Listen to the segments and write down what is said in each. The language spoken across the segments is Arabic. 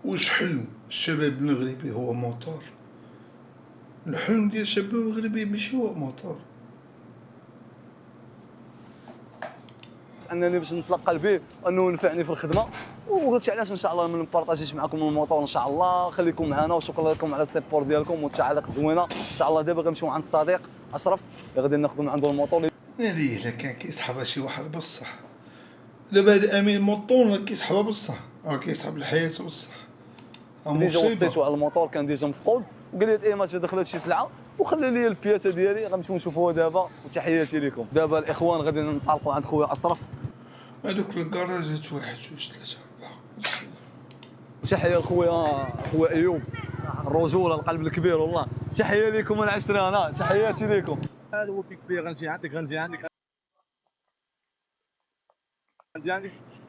واش حلم الشباب المغربي هو موتور؟ الحلم ديال الشباب المغربي ماشي هو موتور. انني باش نتلقى به انه ينفعني في الخدمه، وقلت علاش ان شاء الله من بارطاجيت معكم الموطور ان شاء الله. خليكم معنا وشكرا لكم على السيبور ديالكم والتعاليق الزوينه. ان شاء الله دابا غنمشيو عند الصديق اشرف غادي ناخذ من عنده الموطور. ليه الا كان كيسحبها شي واحد بصح، دابا هاد امين موطون كيسحبها بصح، راه كيسحب الحياة بصح، ديجا مصيبة. وصيتو على الموطور كان ديجا مفقود، وقال لي الايماج دخلت شي سلعه وخلي لي البياسه ديالي غنمشيو نشوفوها دابا. وتحياتي لكم. دابا الاخوان غادي ننطلقوا عند خويا اشرف. هادوك الكراجات واحد جوج ثلاثة أربعة. تحيه خويا ايوب، الرجوله القلب الكبير والله. تحيه لكم العشرانه، تحياتي لكم. هذا هو كيف غنجي عندك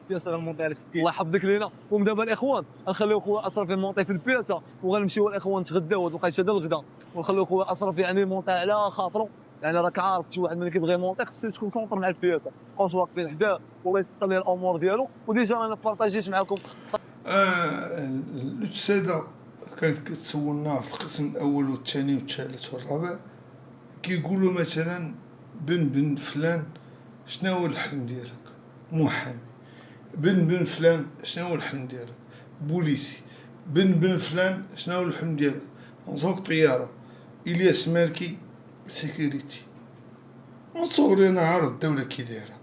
البياسه غنمونطيها لك. الله يحفظك لينا. ودابا الاخوان غنخليو خويا اشرف يمونطي في البياسه، وغنمشيو الاخوان نتغداو. هاد الوقيته ديال الغدا، ونخليو خويا اشرف يعني يمونطي على خاطرو. يعني راك عارف شي واحد ملي كيبغي يمونطي خصو تكون سونطر مع البياسه، مابقاوش واقفين حداه والله يسر ليه الامور ديالو. وديجا انا بارطاجيت معكم. الأستاذة كانت كتسولنا في القسم الأول والثاني والثالث والرابع، كيقولوا مثلا بن فلان شنو هو الحلم ديالك؟ محامي. بن فلان شنو هو الحلم ديالك؟ بوليسي. بن فلان شنو هو الحلم ديالك؟ مسوق طيارة. إلياس مالكي سيكوريتي. من صغري أنا عارف الدولة كي دايرة،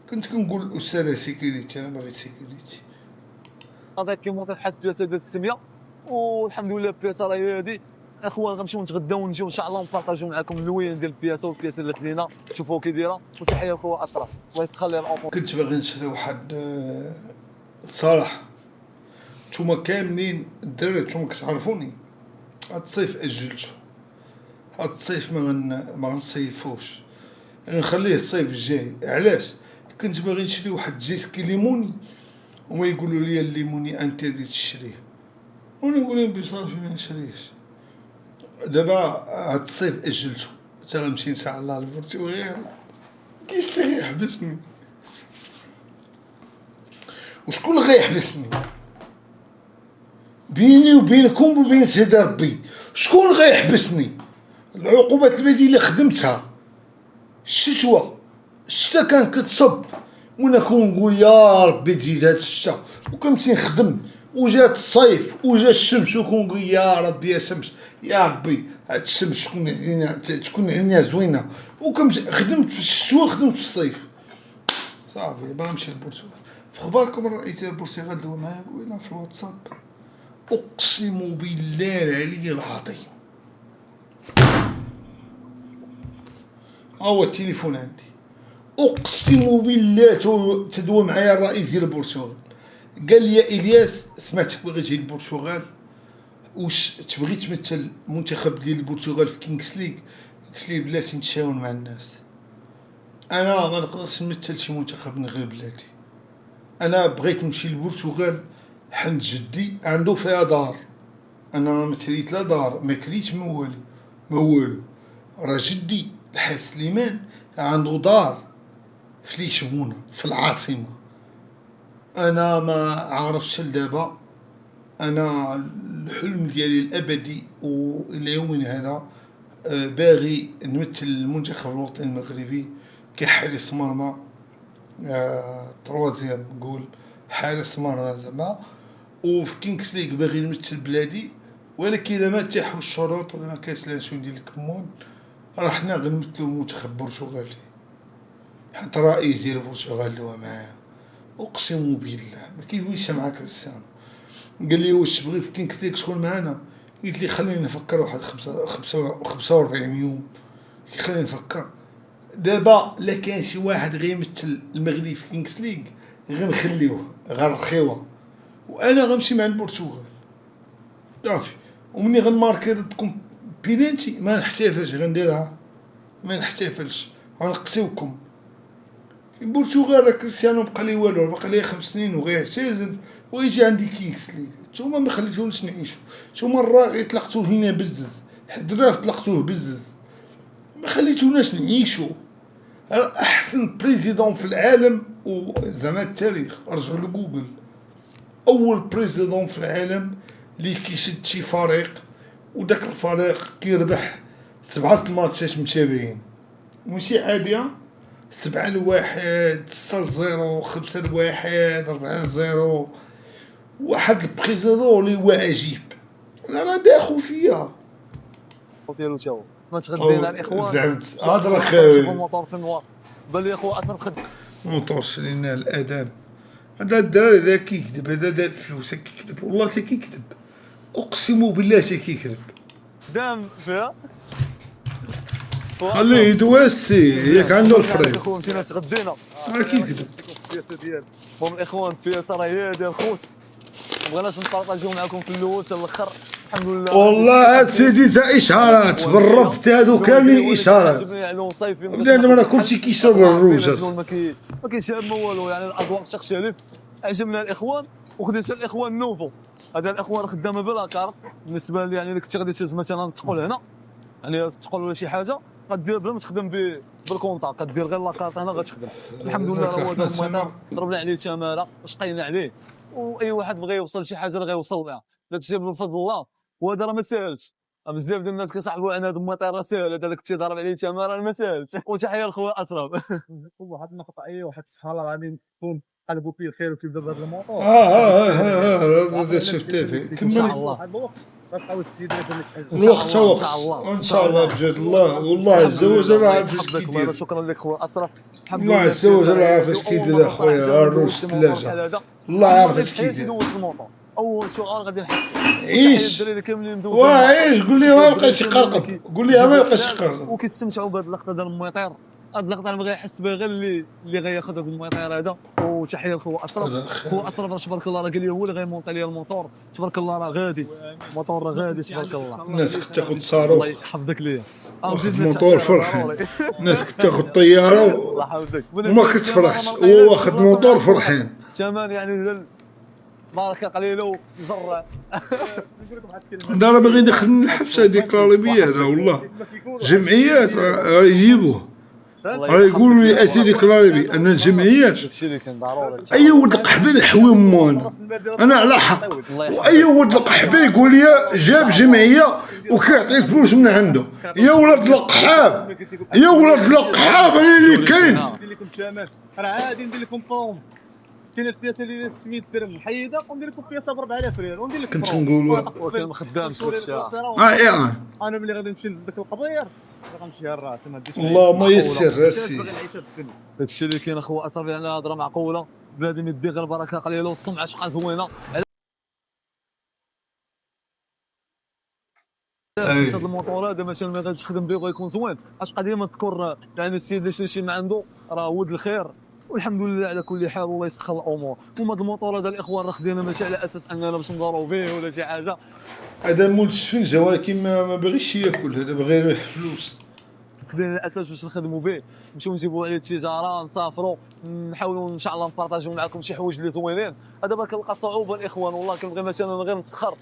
كنت كنقول الأستاذة سيكوريتي، أنا باغي سيكوريتي. قضيت كيمونطي في واحد البياسه ديال السميه، والحمد لله البياسه راهي هادي. اخوان غنمشيو نتغداو ونجيو ان شاء الله نبارطاجيو معكم الوين ديال البياسه والبياسه اللي خدينا تشوفوا كي دايره. وتحيه لخويا اشرف الله يسخر ليه الامور. كنت باغي نشري واحد صراحة، نتوما كاملين الدراري نتوما كتعرفوني، هاد الصيف أجلتو، هاد الصيف ما غنصيفوش، نخليه الصيف الجاي. علاش؟ كنت باغي نشري واحد جيسكي ليموني، وما يقولوا لي الليموني انتيدي تشريه، وانا نقول لهم بصافي ما نشريهش. دابا هاد الصيف اجلتو، حتى غنمشي نسعى الله البرتغال، كيش اللي غيحبسني؟ وشكون اللي غيحبسني؟ بيني وبينكم وبين سيدي ربي، شكون غيحبسني؟ العقوبات اللي خدمتها الشتوى، الشتا كانت كتصب، وانا كنقول يا ربي تزيد هاد الشتا، وكنمشي نخدم، وجات الصيف وجا الشمس، وكنقول يا ربي يا شمس، يا ربي هاد الشمس تكون علينا زوينه. خدمت في الشتوى، خدمت في الصيف، صافي باغي نمشي للبرتغال. في اخباركم رأيت البرتغال دوا معايا ولا في الواتساب؟ اقسم بالله العلي العظيم، ها هو التليفون عندي، اقسم بالله تدوى معايا الرئيس ديال البرتغال، قال لي يا الياس سمعتك باغي تجي للبرتغال، واش تبغي تمثل المنتخب ديال البرتغال في كينغز ليغ؟ قلت ليه بلاتي نتشاور مع الناس، انا ما نقدرش نمثل شي منتخب من غير بلادي. انا بغيت نمشي للبرتغال حمد جدي عنده فيها دار، انا ما مثليت لا دار، ما كريت ما والو. راه جدي الحاج سليمان عنده دار في لشبونة في العاصمة. انا ما عرفتش لدابا، انا الحلم ديالي الابدي والى يومنا هذا باغي نمثل المنتخب الوطني المغربي كحارس مرمى، تروازيام نقول حارس مرمى زعما. وفي كينغز ليغ باغي نمثل بلادي، ولكن الا ما تاحوا الشروط ولا ما كاينش لا شو ندير الكمون، راه حنا غنمثلو المنتخب البرتغالي، حتى الرئيس ديال البرتغال دوا معايا، اقسم بالله ما كيدويش معاك لسانو. قال لي واش تبغي في كينغز ليغ تكون معانا؟ قلت لي خليني نفكر واحد 45 يوم، خليني نفكر. دابا لا كان شي واحد غيمثل المغرب في كينغز ليغ غنخليوه، غنرخيوها، وانا غنمشي مع البرتغال صافي. ومني غنماركي ضدكم بينالتي ما نحتفلش، غنديرها ما نحتفلش، غنقسيوكم. البرتغال راه كريستيانو بقى لي والو، بقى لي 5 سنين وغيعتزل ويجي عندي كيكس ليغ. نتوما ما خليتونيش نعيشو، نتوما الراغي طلقتوه لينا بزز، حدراف طلقتوه بزز، ما خليتوناش نعيشو. احسن بريزيدون في العالم وزعما التاريخ، رجعوا لجوجل، اول بريزيدون في العالم اللي كيشد شي فريق وداك الفريق كيربح 7 الماتشات متابعين، ماشي عادية. 7-1، 6-0، 5-1، 4-0. واحد البريزيدون اللي هو عجيب، انا راه داخل فيا. ديالو تا هو ما تغدينا الاخوان. زعمت هضر هضر نشوفوا اخاوي. الموطور في النوار. بان لي اخو اشرف خد موطور شرينا الاذان. هذا الدراري ذا كيكذب، هذا دار فلوس كيكذب، والله تا كيكذب، اقسم بالله تا كيكذب. دام فيها. خليه يدواسي ياك عنده الفريز. اخو مشينا تغدينا. كيكذب. البياسه ديالو المهم الاخوان البياسه راه هي ديال خوت، ما بغيناش نبارطاجيو معكم في الاول حتى الاخر. الحمد لله والله سيدي تا اشهارات بالرب، تا هادو كاملين اشهارات. يعني وصيفي بنادم راه كلشي كيشرب الروج. ما كاينش ما والو، يعني الاذواق تختلف. عجبنا الاخوان وخديت الاخوان نوفو. هذا الاخوان خدامه بلا كارت. بالنسبه لي يعني كنت غادي تهز مثلا تقول هنا، يعني تقول ولا شي حاجه غدير بلا ما تخدم بالكونطا، كدير غير لاكارت هنا غتخدم. الحمد لله راه هو دار المطار، ضربنا عليه تماره وشقينا عليه، واي واحد بغى يوصل شي حاجه راه غيوصل لها. داكشي بفضل الله، وهذا راه ما ساهلش. بزاف ديال الناس كيصاحبوا على هذا المطار راه ساهل، هذا كنتي ضارب عليه تماره راه ما ساهلش. وتحيه لخويا اشرف. واحد النقطه، اي واحد سبحان الله غادي تكون قلبو فيه الخير وكيبدا بهذا الموطور. هذا شفتيه فيه. ان شاء كمل. الله واحد الوقت غتبقاو تسيد لك اللي تحل. الوقت ان وقت، شاء الله ان شاء الله بجد الله، والله عز وجل راه عارف اش كيدير. شكرا لك خويا اشرف. الحمد الله لله عز وجل راه عارف اش كيدير اخويا، راه الروج الثلاجه. الله عارف اش كيدير. اول سؤال غادي نحس عيش الدراري كاملين ندوزو وعيش، قول لي ما بقاش يقرقب، قول لي ما بقاش يقرقب. وكيستمتعوا بهذه اللقطه ديال المطير. هاد اللقطه انا بغا يحس بها غير اللي غياخذ هذا المطير هذا. وتحيه لخويا اشرف. خويا اشرف راه تبارك الله راه قال لي هو اللي غيمونطي لي الموتور. تبارك الله راه غادي الموتور راه غادي تبارك الله. الناس كنت تاخذ الله صاروخ يحفظك ليا. واخد موتور فرحان، الناس كنت تاخذ طياره الله يحفظك وما كتفرحش، هو واخد موتور فرحان. ثمن يعني بركه قليله وزرع. انا راه باغي يدخلني الحبس هذيك الغالبيه راه والله. جمعيات راه يجيبوه، راه يقولوا لي اتي ديكلاري ان الجمعيات داكشي اللي كان ضروري. اي ولد القحبه نحوي موانا، انا على حق. واي ولد القحبه يقول لي جاب جمعيه وكيعطي فلوس من عنده، يا ولد القحاب، يا ولد القحاب انا اللي كاين. ندير لكم ثمن راه عادي، ندير لكم بوم. كاين البياسه اللي 600 درهم محيده، وندير لكم بياسه ب 4000 ريال وندير لكم كنت نقولوا ولكن ما خدامش داكشي. انا ملي غادي نمشي لذاك القبير غنمشي للراس، ما نديرش اللهم يسر راسي. داكشي اللي كاين اخويا اشرف، يعني هضره معقوله. بنادم يدي غير بركه قليله والسمعه تبقى زوينه. هاد الموطور هذا مثلا ما غاديش تخدم به وغيكون زوين، اش قضيه ما تذكر يعني السيد اللي شريتي من عنده راه ولد الخير. والحمد لله على كل حال، والله يسخر الامور. وهاد الموطور هذا الاخوان راه خدينا ماشي على اساس اننا باش نضروا به ولا شي حاجه. هذا مول الشفنجه ولكن ما باغيش ياكل، هذا باغي يربح فلوس. خدينا الاساس باش نخدموا به، نمشيو نجيبوا عليه التجاره، نسافروا، نحاولوا ان شاء الله نبارطاجيو معكم شي حوايج اللي زوينين. هذا دابا كنلقى صعوبه الاخوان، والله كنبغي مثلا غير نتسخر.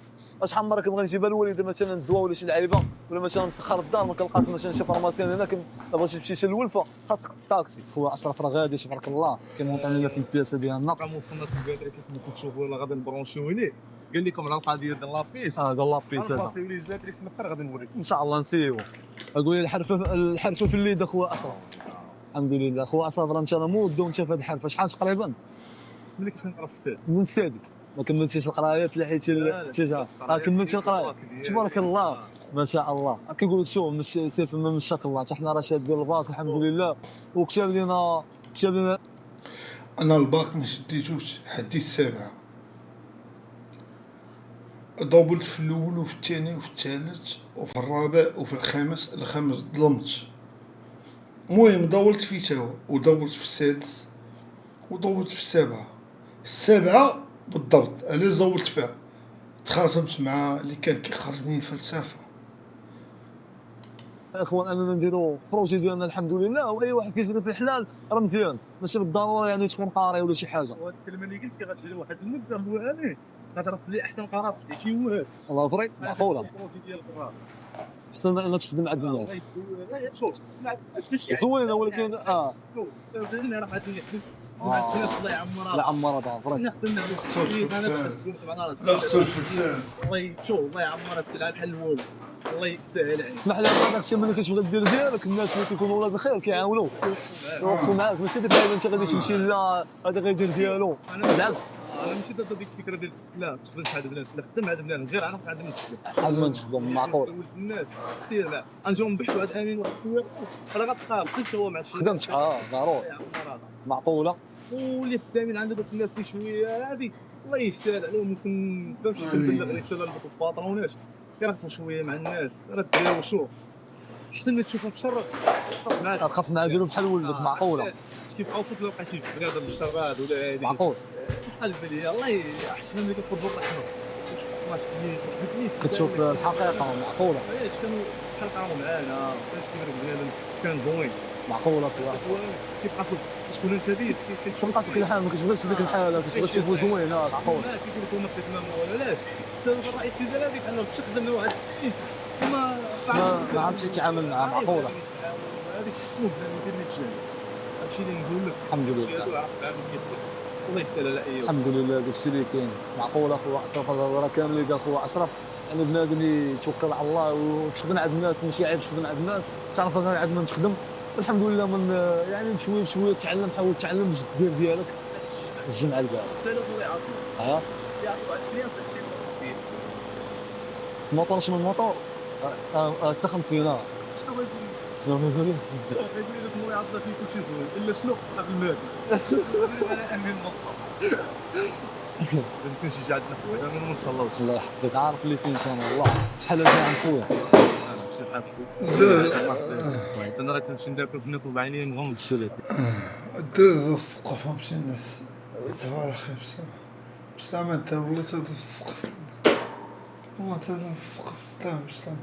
شحال من مره كنبغي نجيبها للوالده مثلا الدواء ولا شي لعيبه، ولا مثلا نسخر الدار ما كنلقاش مثلا شي فارماسيان هنا. بغيتي تمشي شي للولفه خاصك الطاكسي. خويا اشرف راه غادي تبارك الله كيمونطي لنا في البياسه ديالنا. ما وصلناش للبدري كيف ما كتشوفوا، ولا غادي نبرونشيو ليه. قال لكم على القضيه ديال لابيس. ديال لابيس هذا الباسي ولي البدري في مصر غادي نوريك ان شاء الله نسيو. اقول لي الحرفه في اليد اخويا اشرف. الحمد لله خويا اشرف راه انت مود وانت في هذه الحرفه شحال تقريبا؟ ملي كنت نقرا السادس. من السادس ما كملتيش القرايات لحيتي الاتجاه. كملتي القرايه تبارك الله ما شاء الله. كيقول لك شوف مش سيف من شاء الله، حتى حنا راه شادين الباك الحمد لله. وكتاب لنا انا الباك ما شديتوش، حديت 7 ضوبلت في الاول وفي الثاني وفي الثالث وفي الرابع وفي الخامس ظلمت. المهم ضولت فيه تاهو، وضولت في السادس وضولت في السابعة بالضبط. علاش ضولت فيها؟ تخاصمت مع اللي كان كيخرجني فلسفه. اخوان اننا نديروا بروجي ديالنا الحمد لله. واي واحد كيجري في الحلال راه مزيان، ماشي بالضروره يعني تكون قاري ولا شي حاجه. وهاد الكلمه اللي قلت غتجري واحد المده هو هاني غتعرف بلي احسن قرار شي هو هذا. الله فري معقوله. البروجي ديال القرار احسن انك تخدم مع الناس شوف زوينه، ولكن شوف راه غادي ما عندناش الله يعمرها لا عمرها دار فريق. الناس تنعم انا معنا لا خصو الفلسان. الله شوف الله يعمر السلعه بحال الوالد الله يسهل عليك اسمح لي هذاك الشيء ملي كتبغي دير ديالك الناس اللي كيكونوا ولاد الخير كيعاونوك يوقفوا معاك ماشي ديك اللعيبه انت غادي تمشي لا هذا غيدير ديالو بالعكس انا ماشي ضد ديك الفكره ديال لا تخدم مع هاد البنات لا خدم مع هاد البنات غير عرف عاد من تخدم بحال ما نخدم معقول ولد الناس سير معاه غنجيو نبحثوا هاد امين واحد الشويه راه غتلقاه بقيت هو مع الشيء خدمت ضروري معقوله واللي خدامين عند دوك الناس اللي شويه هادي الله يسهل عليهم ممكن فهمتي كنبلغ رساله لدوك الباطرونات كيرقصوا شويه مع الناس راه ديروا شوف احسن ما تشوفهم في الشر خاف معاك خاص نعادلو بحال ولدك معقوله كيف اوصف لو بقيتي في هذا الشراد ولا هادي معقول شحال بالي الله يحسن ملي كتفضل الرحمه واش كتشوف الحقيقه معقوله علاش كانوا بحال قراو معانا فاش كيف بنادم كان زوين معقوله في واحد كيف قاصد شكون انت بيت كيف شنو في كل حال ما كتبغيش ديك الحاله كتبغي تشوفو زوين معقول ما كيقول لك هما كيتمام ولا علاش السبب الرئيسي ديال هذيك انه باش تخدم مع واحد السيد ما عرفتش يتعامل معاه معقوله هذيك شنو ندير لك شنو هادشي اللي نقول لك الحمد لله الله يسهل على ايوب الحمد لله داكشي اللي كاين معقول اخويا اشرف هذا الهضره كامل اللي قال اخويا اشرف يعني بنادم يتوكل على الله وتخدم عند الناس ماشي عيب تخدم عند الناس تعرف غير عند من تخدم الحمد لله من يعني بشويه بشويه تعلم حاول تعلم باش دير ديالك الجمعه الكاع سالو الله يعطيك ها يعطيك واحد الكليان في الموطور شنو الموطور هسه 50 شنو غيقول شنو يقول لك الله يعطيك فيه كلشي زوين الا شنو قبل الماكل على اهم نقطه يمكن شي عندنا خويا من ان شاء الله الله يحفظك عارف اللي فين كان والله بحال هكا عند خويا انا راه كنمشي ناكل بعيني نغمض الشريك الدراري في السقف ماشي الناس صباح الخير بسلامة انت والله تهضر في السقف والله تهضر في السقف بسلامة